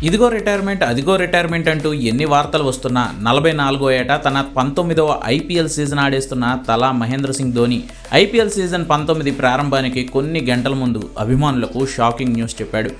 ఇదిగో రిటైర్మెంట్ అదిగో రిటైర్మెంట్ అంటూ ఎన్ని వార్తలు వస్తున్నా 44వ ఏట తన 19వ ఐపీఎల్ సీజన్ ఆడేస్తున్న తలా మహేంద్ర సింగ్ ధోని ఐపీఎల్ సీజన్ 19 ప్రారంభానికి కొన్ని గంటల ముందు అభిమానులకు షాకింగ్ న్యూస్ చెప్పాడు.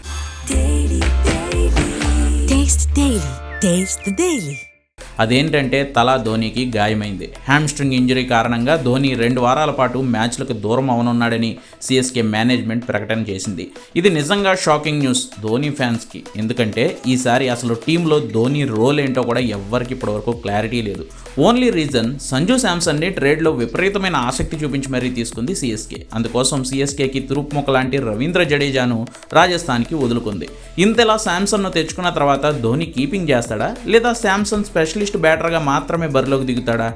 అదేంటంటే తలా ధోనికి గాయమైంది. హ్యామ్స్ట్రింగ్ ఇంజరీ కారణంగా ధోని 2 వారాల పాటు మ్యాచ్లకు దూరం అవనున్నాడని సిఎస్కే మేనేజ్మెంట్ ప్రకటన చేసింది. ఇది నిజంగా షాకింగ్ న్యూస్ ధోని ఫ్యాన్స్కి. ఎందుకంటే ఈసారి అసలు టీంలో ధోని రోల్ ఏంటో కూడా ఎవ్వరికి ఇప్పటివరకు క్లారిటీ లేదు. ఓన్లీ రీజన్ సంజు శాంసన్ని ట్రేడ్లో విపరీతమైన ఆసక్తి చూపించి మరీ తీసుకుంది సిఎస్కే. అందుకోసం సిఎస్కేకి తురుపుముఖ లాంటి రవీంద్ర జడేజాను రాజస్థాన్కి వదులుకుంది. ఇంతలా శాంసన్ను తెచ్చుకున్న తర్వాత ధోని కీపింగ్ చేస్తాడా లేదా శాంసన్ స్పెషలిస్ట్ బ్యాటర్గా మాత్రమే బరిలోకి దిగుతాడా?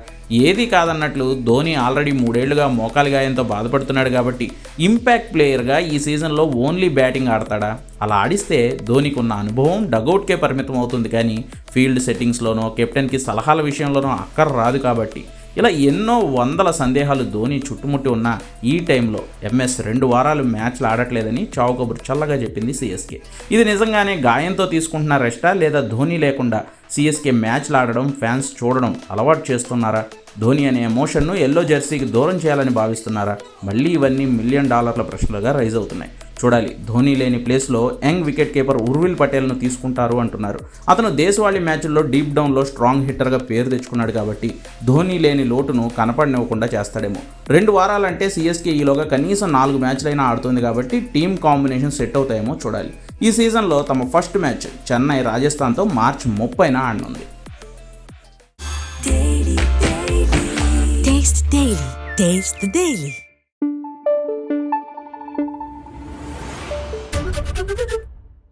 ఏది కాదన్నట్లు ధోని ఆల్రెడీ 3 ఏళ్లుగా మోకాలి గాయంతో బాధపడుతున్నాడు కాబట్టి ఇంపాక్ట్ ప్లేయర్గా ఈ సీజన్లో ఓన్లీ బ్యాటింగ్ ఆడతాడా? అలా ఆడిస్తే ధోనికి ఉన్న అనుభవం డగౌట్కే పరిమితం అవుతుంది, కానీ ఫీల్డ్ సెట్టింగ్స్లోనో కెప్టెన్కి సలహాల విషయంలోనో అక్కర రాదు. కాబట్టి ఇలా ఎన్నో వందల సందేహాలు ధోని చుట్టుముట్టి ఉన్న ఈ టైంలో ఎంఎస్ 2 వారాలు మ్యాచ్లు ఆడట్లేదని చావు కబురు చల్లగా చెప్పింది సిఎస్కే. ఇది నిజంగానే గాయంతో తీసుకుంటున్న రెస్టా లేదా ధోని లేకుండా సిఎస్కే మ్యాచ్లు ఆడడం ఫ్యాన్స్ చూడడం అలవాటు చేస్తున్నారా? ధోని అనే ఎమోషన్ను ఎల్లో జెర్సీకి దూరం చేయాలని భావిస్తున్నారా? మళ్ళీ ఇవన్నీ $1 మిలియన్ ప్రశ్నలుగా రైజ్ అవుతున్నాయి. చూడాలి. ధోని లేని ప్లేస్లో యంగ్ వికెట్ కీపర్ ఉర్విల్ పటేల్ను తీసుకుంటారు అంటున్నారు. అతను దేశవాళీ మ్యాచ్ల్లో డీప్ డౌన్లో స్ట్రాంగ్ హిట్టర్గా పేరు తెచ్చుకున్నాడు కాబట్టి ధోని లేని లోటును కనపడనివ్వకుండా చేస్తాడేమో. 2 వారాలంటే సిఎస్కే ఈలోగా కనీసం 4 మ్యాచ్లైనా ఆడుతుంది కాబట్టి టీం కాంబినేషన్ సెట్ అవుతాయేమో చూడాలి. ఈ సీజన్లో తమ ఫస్ట్ మ్యాచ్ చెన్నై రాజస్థాన్తో మార్చి 30న ఆడనుంది. Taste the Daily.